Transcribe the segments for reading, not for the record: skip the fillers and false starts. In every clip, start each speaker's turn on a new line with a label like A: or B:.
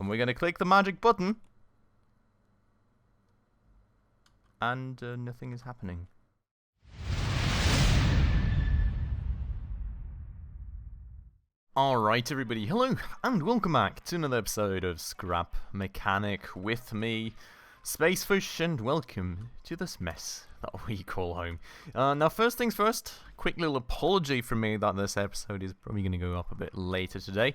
A: And we're going to click the magic button. And nothing is happening. Alright everybody, hello and welcome back to another episode of Scrap Mechanic with me, Spacefish, and welcome to this mess that we call home. Now first things first, quick little apology from me that this episode is probably going to go up a bit later today.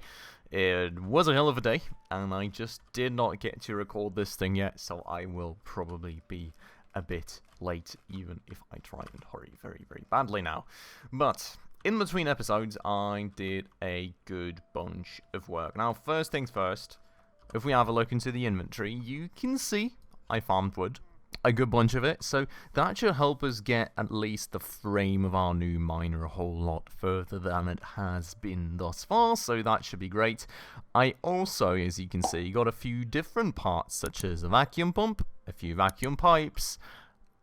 A: It was a hell of a day and I just did not get to record this thing yet, so I will probably be a bit late even if I try and hurry very, very badly now. But in between episodes, I did a good bunch of work. Now, first things first, if we have a look into the inventory, you can see I farmed wood, a good bunch of it, so that should help us get at least the frame of our new miner a whole lot further than it has been thus far, so that should be great. I also, as you can see, got a few different parts, such as a vacuum pump, a few vacuum pipes,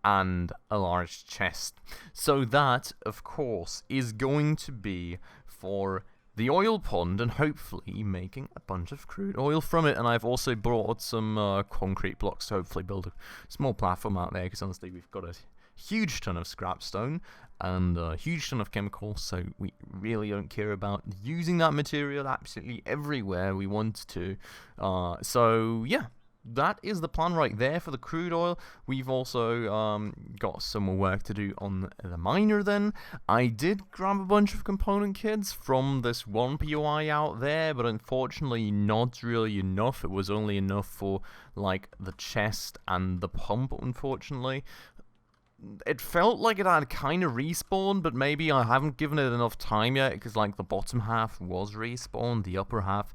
A: and a large chest. So that, of course, is going to be for the oil pond and hopefully making a bunch of crude oil from it. And I've also brought some concrete blocks to hopefully build a small platform out there, because honestly we've got a huge ton of scrap stone and a huge ton of chemicals, so we really don't care about using that material absolutely everywhere we want to. So yeah, that is the plan right there for the crude oil. We've also got some more work to do on the miner then. I did grab a bunch of component kits from this one POI out there, but unfortunately not really enough. It was only enough for like the chest and the pump, unfortunately. It felt like it had kind of respawned, but maybe I haven't given it enough time yet, because like the bottom half was respawned, the upper half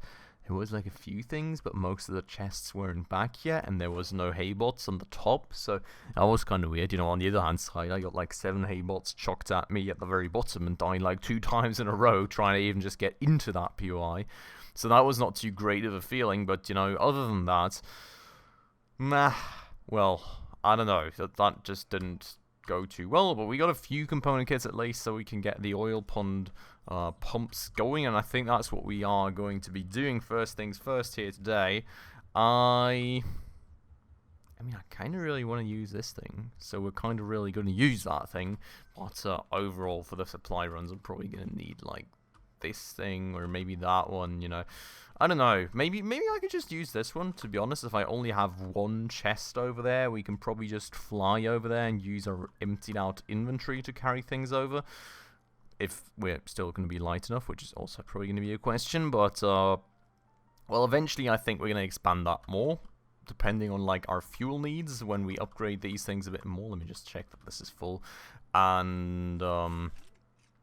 A: it was like a few things, but most of the chests weren't back yet, and there was no haybots on the top, so that was kind of weird. You know, on the other hand side, I got like 7 haybots chucked at me at the very bottom and died like 2 times in a row trying to even just get into that POI. So that was not too great of a feeling, but you know, other than that, well, I don't know, that just didn't go too well, but we got a few component kits at least, so we can get the oil pond pumps going, and I think that's what we are going to be doing first things first here today. I mean, I kind of really want to use this thing, so we're kind of really going to use that thing, but overall for the supply runs I'm probably going to need like this thing or maybe that one, you know. I don't know, maybe I could just use this one, to be honest. If I only have one chest over there, we can probably just fly over there and use our emptied out inventory to carry things over. If we're still going to be light enough, which is also probably going to be a question, but, well, eventually I think we're going to expand that more, depending on, like, our fuel needs when we upgrade these things a bit more. Let me just check that this is full, and,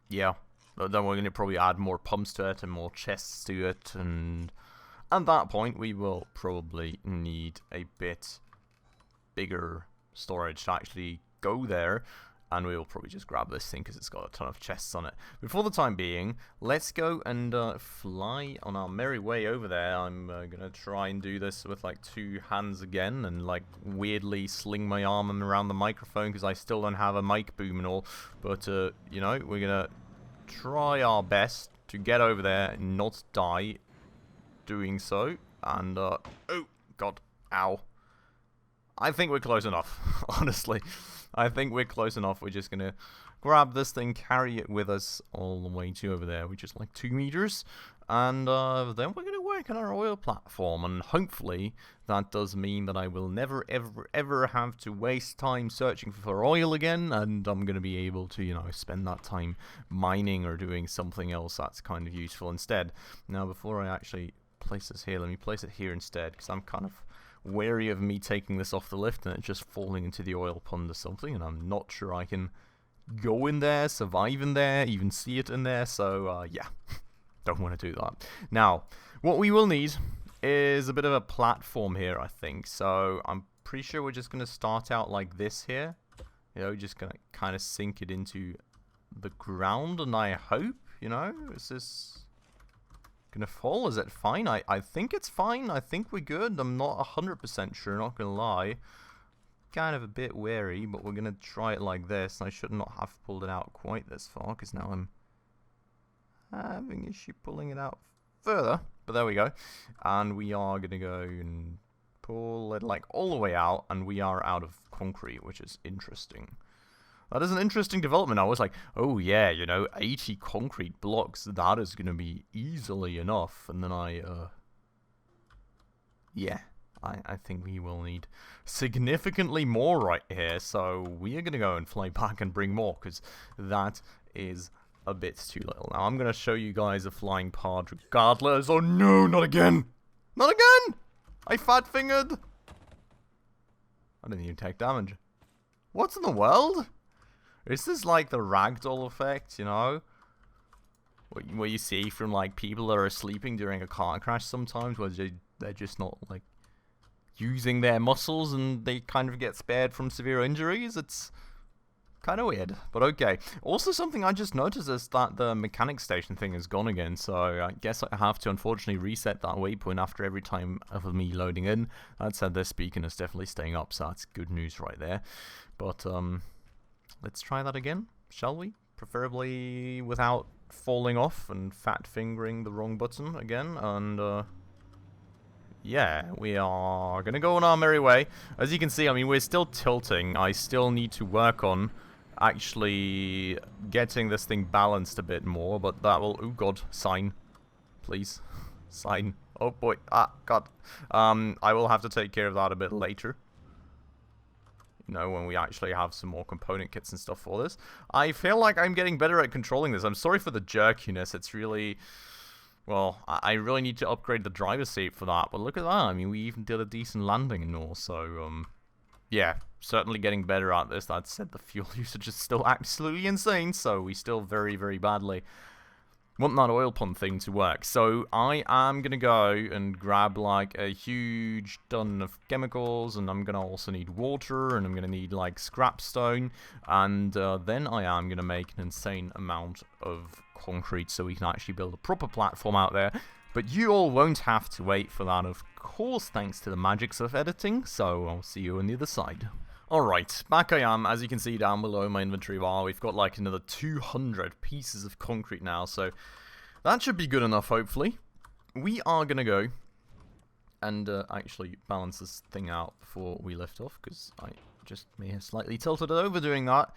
A: yeah, then we're going to probably add more pumps to it and more chests to it, and at that point we will probably need a bit bigger storage to actually go there. And we will probably just grab this thing because it's got a ton of chests on it. But for the time being, let's go and fly on our merry way over there. I'm going to try and do this with like 2 hands again and like weirdly sling my arm around the microphone because I still don't have a mic boom and all. But, you know, we're going to try our best to get over there and not die doing so. And, oh, God, ow. I think we're close enough, honestly. I think we're close enough. We're just going to grab this thing, carry it with us all the way to over there, which is like 2 meters. And then we're going to work on our oil platform. And hopefully that does mean that I will never, ever, ever have to waste time searching for oil again. And I'm going to be able to, you know, spend that time mining or doing something else that's kind of useful instead. Now, before I actually place this here, let me place it here instead, because I'm kind of wary of me taking this off the lift and it just falling into the oil pond or something, and I'm not sure I can go in there, survive in there, even see it in there, so yeah, don't want to do that. Now, what we will need is a bit of a platform here, I think, so I'm pretty sure we're just going to start out like this here, you know, just going to kind of sink it into the ground, and I hope, you know, is this gonna fall? Is it fine? I think it's fine. I think we're good. I'm not 100% sure, not gonna lie. Kind of a bit wary, but we're gonna try it like this. I should not have pulled it out quite this far, because now I'm having issue pulling it out further, but there we go. And we are going to go and pull it like all the way out, and we are out of concrete, which is interesting. That is an interesting development. I was like, oh yeah, you know, 80 concrete blocks, that is going to be easily enough. And then yeah, I think we will need significantly more right here. So we are going to go and fly back and bring more, because that is a bit too little. Now I'm going to show you guys a flying pod regardless. Oh no, not again! Not again! I fat-fingered! I didn't even take damage. What in the world? Is this like the ragdoll effect, you know? What you see from like people that are sleeping during a car crash sometimes, where they're just not like using their muscles and they kind of get spared from severe injuries. It's kind of weird, but okay. Also, something I just noticed is that the mechanic station thing is gone again, so I guess I have to unfortunately reset that waypoint after every time of me loading in. That said, this beacon is definitely staying up, so that's good news right there. But let's try that again, shall we? Preferably without falling off and fat fingering the wrong button again, and yeah, we are gonna go on our merry way. As you can see, I mean, we're still tilting. I still need to work on actually getting this thing balanced a bit more, but that will... Oh god, sign. Please. Sign. Oh boy. Ah, god. I will have to take care of that a bit later. You know, when we actually have some more component kits and stuff for this. I feel like I'm getting better at controlling this. I'm sorry for the jerkiness. It's really... Well, I really need to upgrade the driver's seat for that, but look at that. I mean, we even did a decent landing and all, so, yeah, certainly getting better at this. That said, the fuel usage is still absolutely insane, so we still very, very badly want that oil pump thing to work. So I am going to go and grab, like, a huge ton of chemicals, and I'm going to also need water, and I'm going to need, like, scrap stone, and then I am going to make an insane amount of concrete so we can actually build a proper platform out there. But you all won't have to wait for that, of course, thanks to the magics of editing, so I'll see you on the other side. Alright, back I am. As you can see down below my inventory bar, we've got like another 200 pieces of concrete now, so that should be good enough, hopefully. We are going to go and actually balance this thing out before we lift off, because I just may have slightly tilted it over doing that.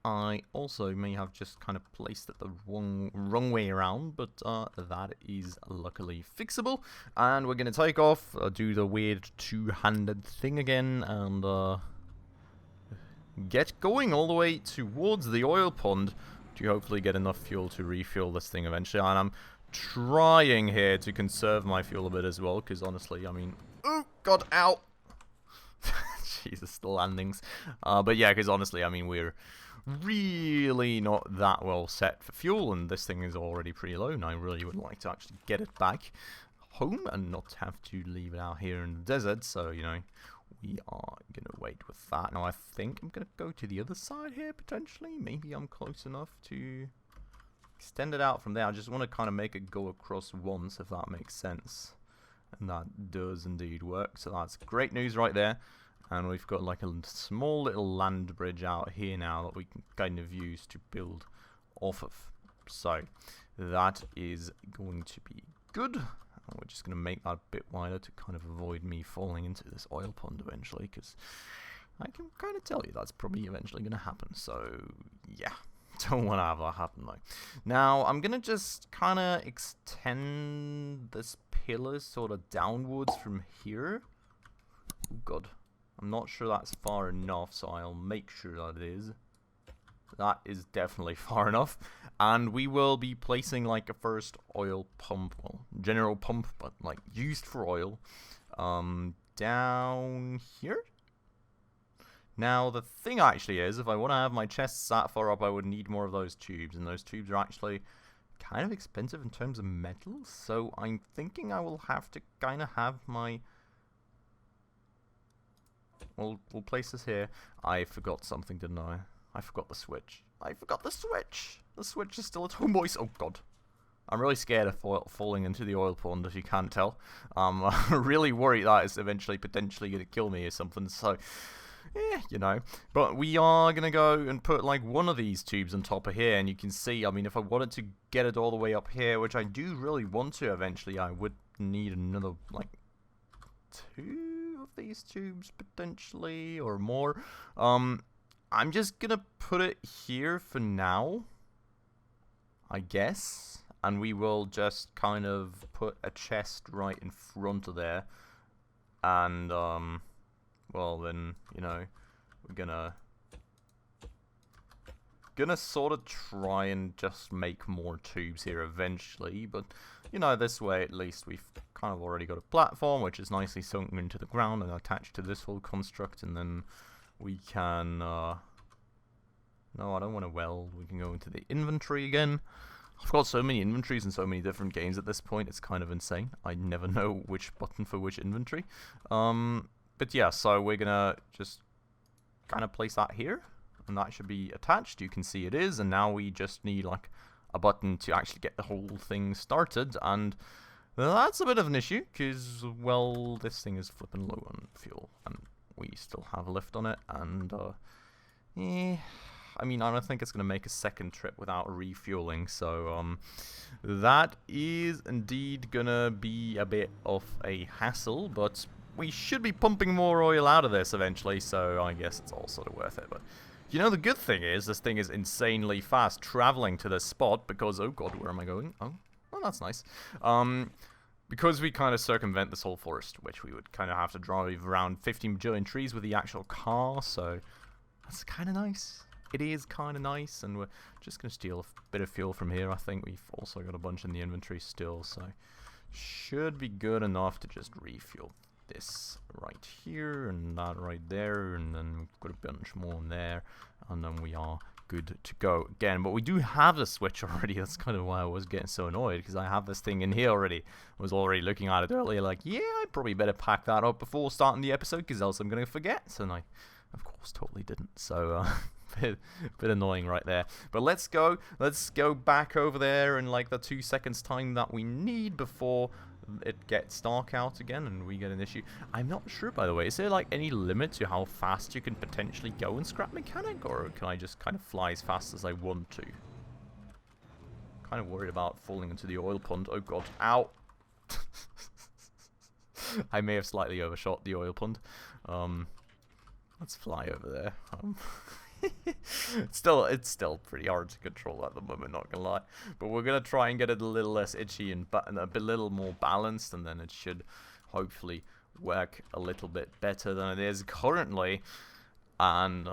A: I also may have just kind of placed it the wrong way around, but that is luckily fixable. And we're going to take off, do the weird two-handed thing again, and get going all the way towards the oil pond to hopefully get enough fuel to refuel this thing eventually. And I'm trying here to conserve my fuel a bit as well, because honestly, I mean... Oh, God, ow! Jesus, the landings. But yeah, because honestly, I mean, we're really not that well set for fuel, and this thing is already pretty low, and I really would like to actually get it back home and not have to leave it out here in the desert, so, you know, we are going to wait with that. Now, I think I'm going to go to the other side here, potentially. Maybe I'm close enough to extend it out from there. I just want to kind of make it go across once, if that makes sense. And that does indeed work, so that's great news right there. And we've got like a small little land bridge out here now that we can kind of use to build off of. So that is going to be good. And we're just going to make that a bit wider to kind of avoid me falling into this oil pond eventually, because I can kind of tell you that's probably eventually going to happen. So yeah, don't want to have that happen though. Now I'm going to just kind of extend this pillar sort of downwards from here. Oh god. I'm not sure that's far enough, so I'll make sure that it is. That is definitely far enough. And we will be placing like a first oil pump, well, general pump, but like used for oil, down here. Now, the thing actually is, if I want to have my chest that far up, I would need more of those tubes, and those tubes are actually kind of expensive in terms of metals, so I'm thinking I will have to kind of have my... We'll place this here. I forgot something, didn't I? I forgot the switch. I forgot the switch! The switch is still at home, boys. Oh, God. I'm really scared of falling into the oil pond, if you can't tell. I'm really worried that it's eventually potentially going to kill me or something. So, you know. But we are going to go and put like one of these tubes on top of here, and you can see, I mean, if I wanted to get it all the way up here, which I do really want to eventually, I would need another, like, 2 of these tubes potentially, or more. I'm just going to put it here for now, I guess. And we will just kind of put a chest right in front of there. And, well then, you know, we're gonna sort of try and just make more tubes here eventually. But, you know, this way at least we've kind of already got a platform, which is nicely sunken into the ground and attached to this whole construct. And then we can, no, I don't want to weld. We can go into the inventory again. I've got so many inventories in so many different games at this point, it's kind of insane. I never know which button for which inventory. But yeah, so we're gonna just kind of place that here, and that should be attached. You can see it is, and now we just need like a button to actually get the whole thing started, and that's a bit of an issue, because, well, this thing is flipping low on fuel, and we still have a lift on it, and, I mean, I don't think it's going to make a second trip without refueling, so that is indeed going to be a bit of a hassle, but we should be pumping more oil out of this eventually, so I guess it's all sort of worth it. But, you know, the good thing is this thing is insanely fast traveling to this spot because, oh god, where am I going? Oh, well, that's nice. Because we kind of circumvent this whole forest, which we would kind of have to drive around 15 bajillion trees with the actual car, so that's kind of nice. It is kind of nice, and we're just going to steal a bit of fuel from here. I think we've also got a bunch in the inventory still, so should be good enough to just refuel this right here, and that right there, and then we've got a bunch more in there, and then we are good to go again. But we do have the switch already. That's kind of why I was getting so annoyed, because I have this thing in here already. I was already looking at it earlier like, yeah, I probably better pack that up before starting the episode, because else I'm going to forget. So I, of course, totally didn't. So, bit annoying right there. But let's go back over there in like the 2 seconds time that we need before it gets dark out again and we get an issue. I'm not sure, by the way, is there like any limit to how fast you can potentially go in Scrap Mechanic, or can I just kind of fly as fast as I want to? Kind of worried about falling into the oil pond. Oh god, ow. I may have slightly overshot the oil pond. Let's fly over there. It's still pretty hard to control at the moment, not gonna lie. But we're gonna try and get it a little less itchy and a little more balanced, and then it should hopefully work a little bit better than it is currently. And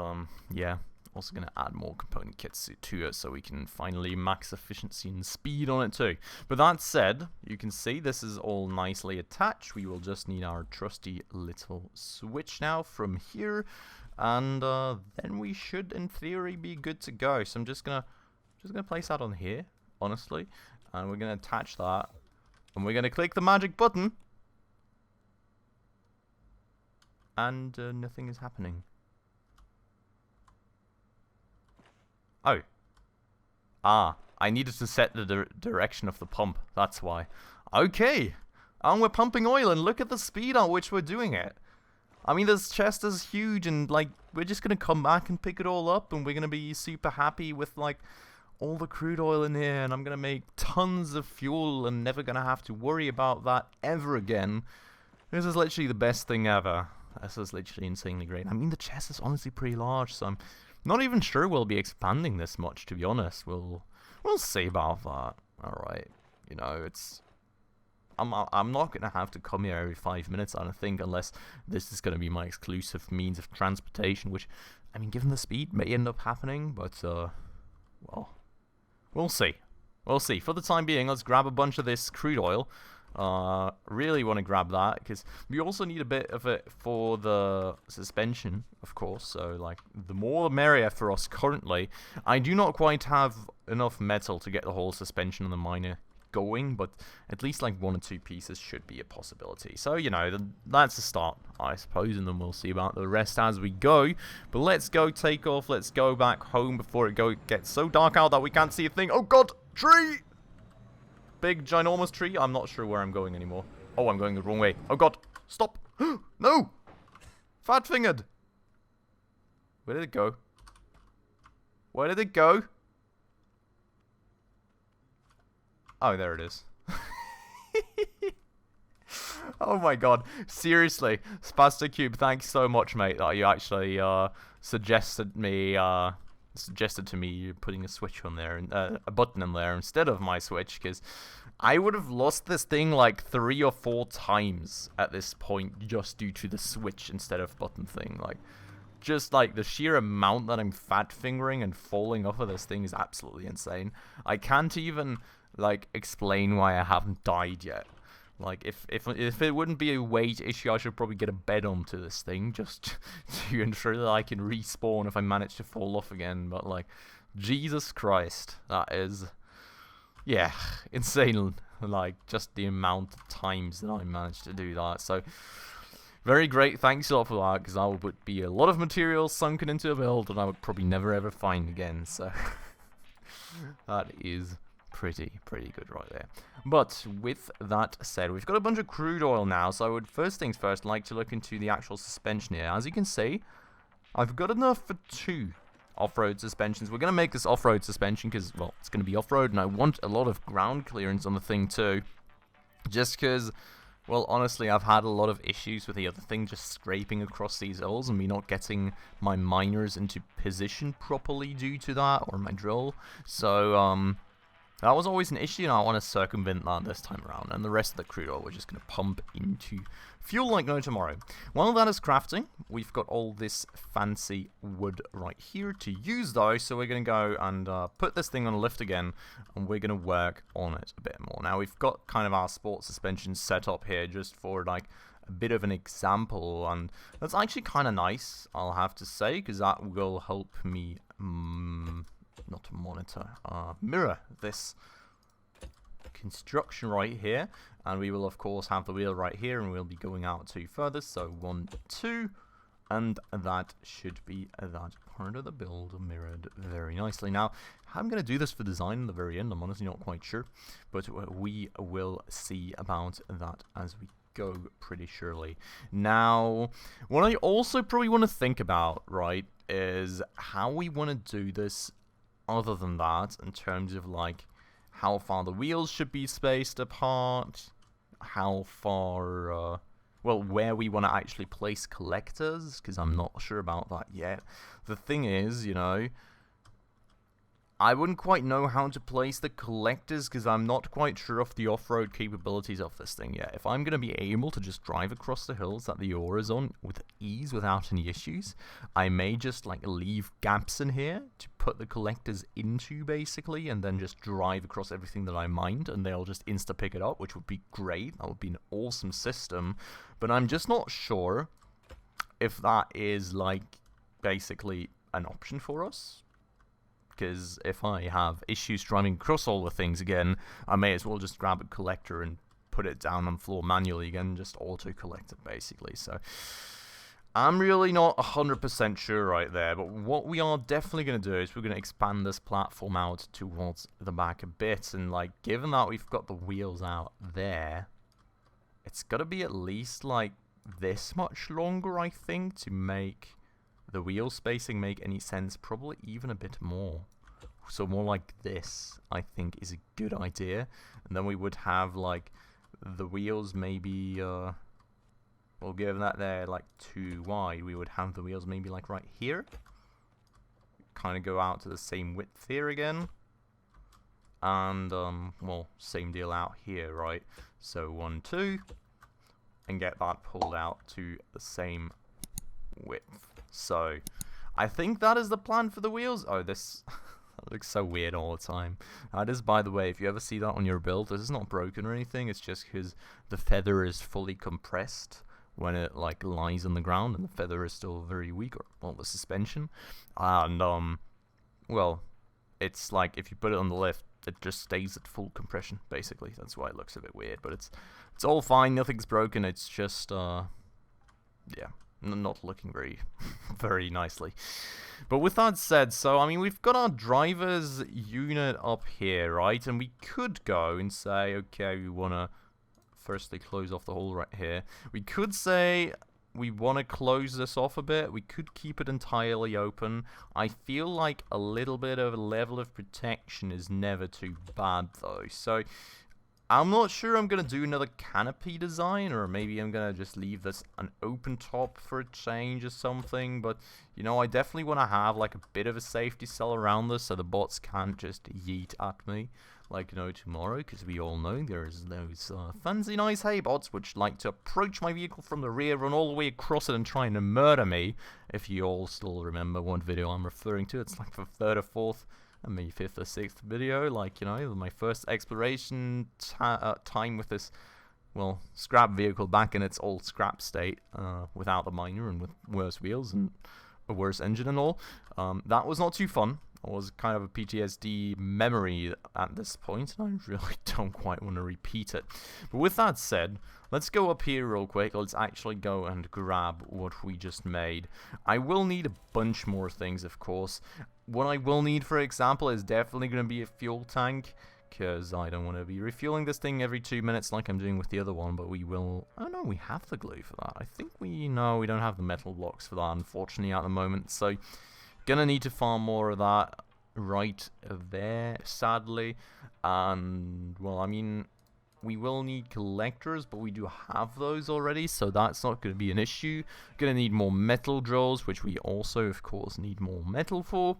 A: yeah, also gonna add more component kits to it so we can finally max efficiency and speed on it too. But that said, you can see this is all nicely attached. We will just need our trusty little switch now from here. And then we should, in theory, be good to go. So I'm just gonna place that on here, honestly, and we're gonna attach that, and we're gonna click the magic button, and nothing is happening. Oh, I needed to set the direction of the pump. That's why. Okay, and we're pumping oil, and look at the speed at which we're doing it. I mean, this chest is huge, and, like, we're just gonna come back and pick it all up, and we're gonna be super happy with, like, all the crude oil in here, and I'm gonna make tons of fuel, and never gonna have to worry about that ever again. This is literally the best thing ever. This is literally insanely great. I mean, the chest is honestly pretty large, so I'm not even sure we'll be expanding this much, to be honest. We'll see about that. Alright, you know, it's... I'm not going to have to come here every 5 minutes, I don't think, unless this is going to be my exclusive means of transportation, which, I mean, given the speed, may end up happening, but, well, we'll see. We'll see. For the time being, let's grab a bunch of this crude oil. Really want to grab that, because we also need a bit of it for the suspension, of course, so, like, the more the merrier for us currently. I do not quite have enough metal to get the whole suspension on the miner going, but at least like 1 or 2 pieces should be a possibility. So, you know, that's a start, I suppose, and then we'll see about the rest as we go. But let's go take off. Let's go back home before it gets so dark out that we can't see a thing. Oh god, tree! Big ginormous tree. I'm not sure where I'm going anymore. Oh, I'm going the wrong way. Oh god, stop. No! Fat fingered. Where did it go? Where did it go? Oh, there it is. Oh my god. Seriously. Spasticube, thanks so much, mate, that you actually suggested to me putting a switch on there, and a button in there instead of my switch, because I would have lost this thing like 3 or 4 times at this point just due to the switch instead of button thing. Like, just like the sheer amount that I'm fat fingering and falling off of this thing is absolutely insane. I can't even like explain why I haven't died yet. Like, if it wouldn't be a weight issue, I should probably get a bed onto this thing just to ensure that I can respawn if I manage to fall off again. But, like, Jesus Christ, that is, yeah, insane. Like, just the amount of times that I managed to do that. So, very great. Thanks a lot for that, because that would be a lot of material sunken into a build that I would probably never ever find again. So, that is pretty good right there. But with that said, we've got a bunch of crude oil now, so I would first things first like to look into the actual suspension here. As you can see, I've got enough for 2 off-road suspensions. We're going to make this off-road suspension because, well, it's going to be off-road, and I want a lot of ground clearance on the thing too. Just because, well, honestly, I've had a lot of issues with the other thing just scraping across these hills and me not getting my miners into position properly due to that, or my drill. So, that was always an issue, and I want to circumvent that this time around. And the rest of the crude oil we're just going to pump into fuel like no tomorrow. While that is crafting, we've got all this fancy wood right here to use though. So we're going to go and put this thing on a lift again, and we're going to work on it a bit more. Now we've got kind of our sport suspension set up here just for like a bit of an example. And that's actually kind of nice, I'll have to say, because that will help me not monitor, mirror this construction right here, and we will of course have the wheel right here, and we'll be going out 2 further, so 1, 2, and that should be that part of the build mirrored very nicely. Now, how I'm going to do this for design in the very end, I'm honestly not quite sure, but we will see about that as we go pretty surely. Now, what I also probably want to think about, right, is how we want to do this other than that, in terms of like how far the wheels should be spaced apart, how far, well, where we want to actually place collectors, because I'm not sure about that yet. The thing is, you know, I wouldn't quite know how to place the collectors because I'm not quite sure of the off-road capabilities of this thing yet. If I'm going to be able to just drive across the hills that the ore is on with ease without any issues, I may just like leave gaps in here to put the collectors into basically, and then just drive across everything that I mined and they'll just insta-pick it up, which would be great. That would be an awesome system, but I'm just not sure if that is like basically an option for us. Because if I have issues driving across all the things again, I may as well just grab a collector and put it down on the floor manually again, just auto-collect it basically. So I'm really not 100% sure right there, but what we are definitely going to do is we're going to expand this platform out towards the back a bit, and like given that we've got the wheels out there, it's got to be at least like this much longer, I think, to make the wheel spacing make any sense. Probably even a bit more. So more like this, I think, is a good idea. And then we would have like the wheels maybe, well, given that they're like too wide, we would have the wheels maybe like right here. Kind of go out to the same width here again. And, well, same deal out here, right? So 1, 2, and get that pulled out to the same width. So, I think that is the plan for the wheels. Oh, this that looks so weird all the time. That is, by the way, if you ever see that on your build, this is not broken or anything. It's just because the feather is fully compressed when it like lies on the ground, and the feather is still very weak, or well, the suspension. And well, it's like if you put it on the lift, it just stays at full compression. Basically, that's why it looks a bit weird. But it's all fine. Nothing's broken. It's just yeah. Not looking very nicely. But with that said, so I mean, we've got our driver's unit up here, right? And we could go and say, okay, we want to firstly close off the hole right here. We could say, we want to close this off a bit. We could keep it entirely open. I feel like a little bit of a level of protection is never too bad though. So I'm not sure I'm going to do another canopy design, or maybe I'm going to just leave this an open top for a change or something. But, you know, I definitely want to have like a bit of a safety cell around this so the bots can't just yeet at me like no tomorrow, because we all know there's those fancy nice hey bots which like to approach my vehicle from the rear, run all the way across it and trying to murder me. If you all still remember what video I'm referring to, it's like the third or fourth and maybe fifth or sixth video, like, you know, my first exploration time with this, well, scrap vehicle back in its old scrap state, without the miner and with worse wheels and a worse engine and all. That was not too fun. It was kind of a PTSD memory at this point, and I really don't quite want to repeat it. But with that said, let's go up here real quick. Let's actually go and grab what we just made. I will need a bunch more things, of course. What I will need, for example, is definitely going to be a fuel tank, because I don't want to be refueling this thing every 2 minutes like I'm doing with the other one, but we will... Oh no, we have the glue for that. I think we don't have the metal blocks for that, unfortunately, at the moment, so gonna need to farm more of that right there, sadly. And, well, I mean, we will need collectors, but we do have those already, so that's not going to be an issue. Gonna need more metal drills, which we also, of course, need more metal for.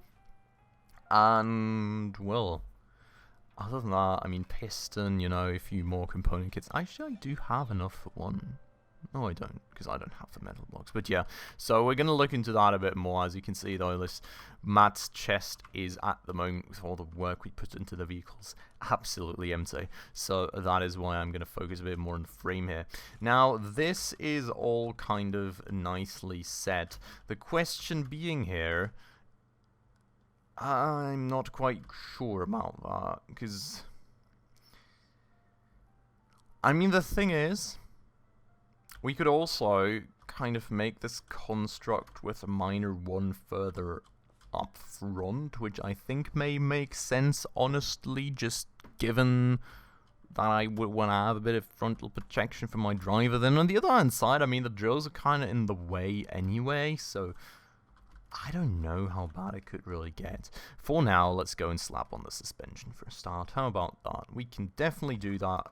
A: And, well, other than that, I mean, piston, you know, a few more component kits. Actually, I do have enough for one. No, I don't, because I don't have the metal blocks. But yeah, so we're going to look into that a bit more. As you can see, though, this Matt's chest is, at the moment, with all the work we put into the vehicles, absolutely empty. So that is why I'm going to focus a bit more on the frame here. Now, this is all kind of nicely set. The question being here, I'm not quite sure about that, because, I mean, the thing is, we could also kind of make this construct with a miner one further up front, which I think may make sense, honestly, just given that I would want to have a bit of frontal protection for my driver. Then on the other hand side, I mean, the drills are kind of in the way anyway, so I don't know how bad it could really get. For now, let's go and slap on the suspension for a start. How about that? We can definitely do that.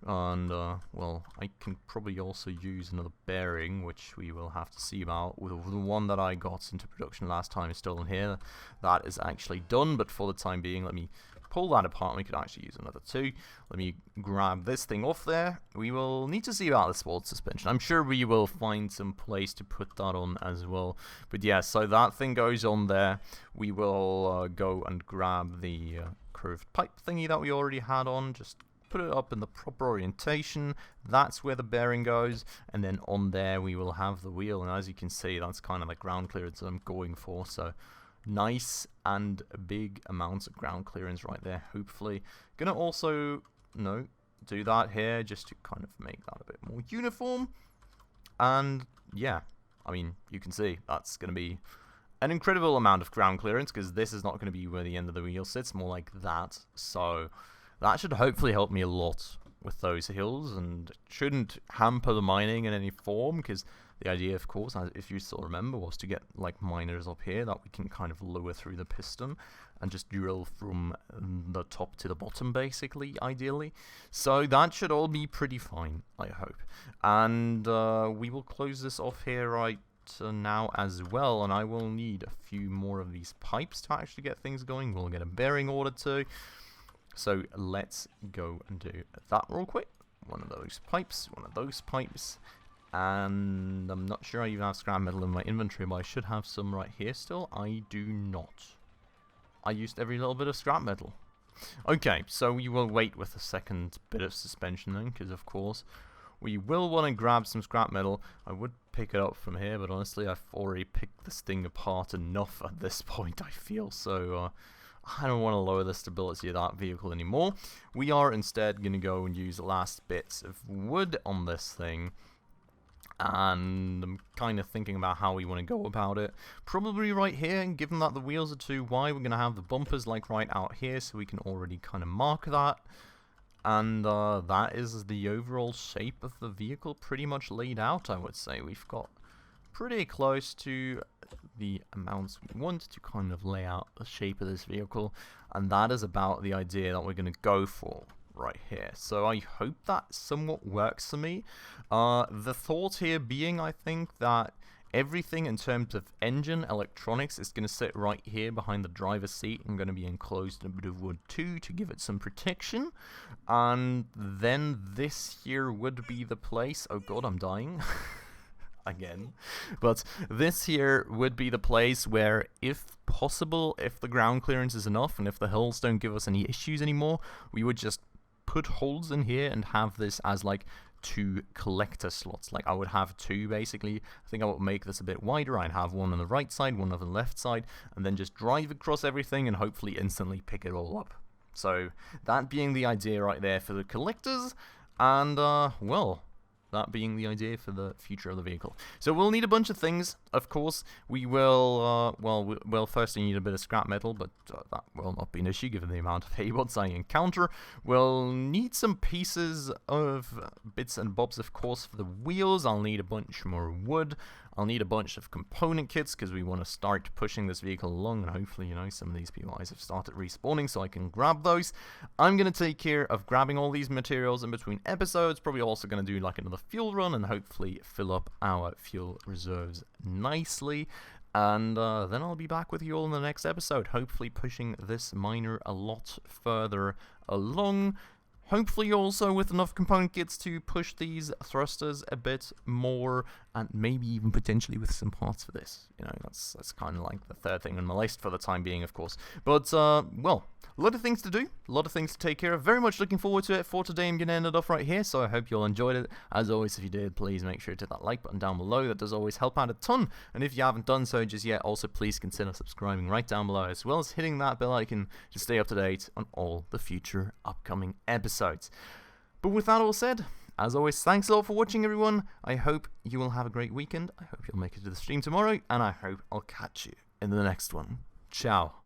A: And, well, I can probably also use another bearing, which we will have to see about. The one that I got into production last time is still in here. That is actually done, but for the time being, let me pull that apart. We could actually use another two. Let me grab this thing off there. We will need to see about the sports suspension. I'm sure we will find some place to put that on as well. But yeah, so that thing goes on there. We will go and grab the curved pipe thingy that we already had on. Just put it up in the proper orientation. That's where the bearing goes, and then on there we will have the wheel. And as you can see, that's kind of the ground clearance that I'm going for, so nice and big amounts of ground clearance right there, hopefully. Gonna also do that here just to kind of make that a bit more uniform. And yeah, I mean, you can see that's gonna be an incredible amount of ground clearance, because this is not going to be where the end of the wheel sits, more like that. So that should hopefully help me a lot with those hills, and shouldn't hamper the mining in any form, because the idea, of course, if you still remember, was to get like miners up here that we can kind of lower through the piston and just drill from the top to the bottom, basically, ideally. So that should all be pretty fine, I hope. And we will close this off here right now as well, and I will need a few more of these pipes to actually get things going. We'll get a bearing order too. So let's go and do that real quick. One of those pipes, and I'm not sure I even have scrap metal in my inventory, but I should have some right here still. I do not. I used every little bit of scrap metal. Okay, so we will wait with the second bit of suspension then, because of course we will want to grab some scrap metal. I would pick it up from here, but honestly I've already picked this thing apart enough at this point, I feel, so I don't want to lower the stability of that vehicle anymore. We are instead going to go and use the last bits of wood on this thing. And I'm kind of thinking about how we want to go about it. Probably right here, and given that the wheels are too wide, we're going to have the bumpers like right out here, so we can already kind of mark that. And that is the overall shape of the vehicle pretty much laid out, I would say. We've got pretty close to the amounts we want to kind of lay out the shape of this vehicle, and that is about the idea that we're going to go for right here. So I hope that somewhat works for me. The thought here being, I think, that everything in terms of engine electronics is going to sit right here behind the driver's seat and going to be enclosed in a bit of wood too to give it some protection. And then this here would be the place. Oh god, I'm dying. Again. But this here would be the place where, if possible, if the ground clearance is enough and if the hills don't give us any issues anymore, we would just put holes in here and have this as like 2 collector slots. Like I would have 2 basically. I think I would make this a bit wider. I'd have one on the right side, one on the left side, and then just drive across everything and hopefully instantly pick it all up. So that being the idea right there for the collectors, and well, that being the idea for the future of the vehicle. So we'll need a bunch of things, of course. We will, well, first we need a bit of scrap metal, but that will not be an issue given the amount of haybots I encounter. We'll need some pieces of bits and bobs, of course, for the wheels. I'll need a bunch more wood. I'll need a bunch of component kits because we want to start pushing this vehicle along, and hopefully, you know, some of these PYs have started respawning so I can grab those. I'm going to take care of grabbing all these materials in between episodes, probably also going to do like another fuel run and hopefully fill up our fuel reserves nicely. And then I'll be back with you all in the next episode, hopefully pushing this miner a lot further along. Hopefully also with enough component kits to push these thrusters a bit more, and maybe even potentially with some parts for this. You know, that's kind of like the third thing on my list for the time being, of course. But, well, a lot of things to do, a lot of things to take care of. Very much looking forward to it. For today, I'm going to end it off right here, so I hope you all enjoyed it. As always, if you did, please make sure to hit that like button down below. That does always help out a ton. And if you haven't done so just yet, also please consider subscribing right down below, as well as hitting that bell icon to stay up to date on all the future upcoming episodes. But with that all said, as always, thanks a lot for watching, everyone. I hope you will have a great weekend. I hope you'll make it to the stream tomorrow, and I hope I'll catch you in the next one. Ciao.